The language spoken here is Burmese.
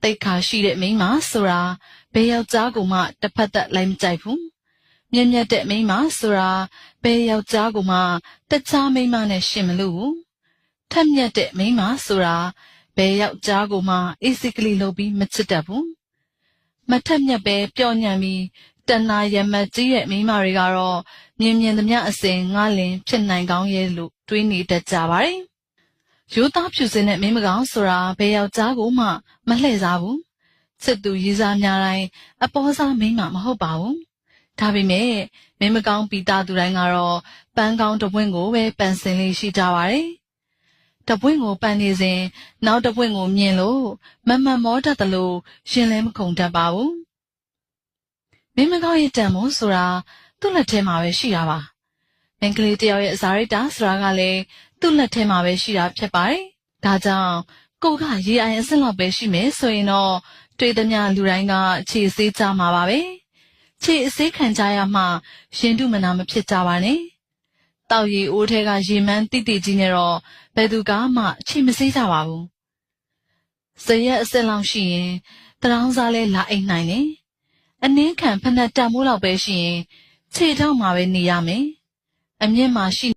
တိတ်ခါရှိတဲ့မိန်းမဆိုတာဘယ်ယောက်ျားကိုမှတစ်ဖက်သက်လိုက်မကြိုက်ဘူးမြက်မြက်တဲ့မိန်းမဆိုတာဘယ်ယောက်ျားကိုမှတခြားမိန်းမနဲ့ရှင်မလို့ဘူးထက်မြက်တဲ့မိန်းမဆိုတာဘယ်ယောက်ျားကိုမှအေးစိကလေးလုပ်ပြီးမချစ်တတ်ဘူးမထက်မြက်ပဲပျော့ညံ့ပြီးတဏှာရမတ်ကြီးရဲ့မိန်းမတွေကတော့မြင်မြင်သမျှအစဉ်ငါလင်ဖြစ်နိုင်ကောင်းရဲ့လို့တွေးနေတတ်ကြပါတယ်ရိုးသားဖြူစင်တဲ့မိန်းမကောင်ဆိုတာဘယ်ယောက်ျားကိုမှမလှည့်စားဘူးချစ်သူရေးစားများတိုင်းအပေါ်စားမိန်းမမဟုတ်ပါဘူးဒါပေမဲ့မိန်းမကောင်ပီတာသူတိုင်းကတော့ပန်းကောင်းတစ်ပွင့်ကိုပဲပန်ဆင်လေးရှိကြပါတယ်တပွင့်ကိုပန်နေစဉ်နောက်တပွင့်ကိုမြင်လို့မမတ်မောတတ်တယ်လို့ရှင်လည်းမခုန်တတ်ပါဘူးမိန်းမကောင်ရဲ့တန်မိုးဆိုတာသူ့လက်ထဲမှာပဲရှိတာပါမင်္ဂလိတယောက်ရဲ့ဇာရိတာဆိုတာကလည်းသူ့လက်ထဲမှာပဲရှိတာဖြစ်ပါတယ်ဒါကြောင့်ကိုကရေအိုင်အဆင့်လောက်ပဲရှိမယ်ဆိုရင်တော့တွေ့သမျှလူတိုင်းကခြေဆေးကြမှာပါပဲခြေအဆေးခံကြရမှရင်တုမနာမဖြစ်ကြပါနဲ့တောက်ရီအိုးထဲကရေမန်းတိတိကြီးနဲ့တော့ဘယ်သူကမှခြေမဆေးကြပါဘူးဇရက်အစစ်လောက်ရှိရင်တရောင်းစားလဲလာအိမ်နိုင်တယ်အနှင်းခံဖက်နှက်တန်မိုးလောက်ပဲရှိရင်ခြေထောက်မှာပဲနေရမယ်အမြင့်မှာရှိ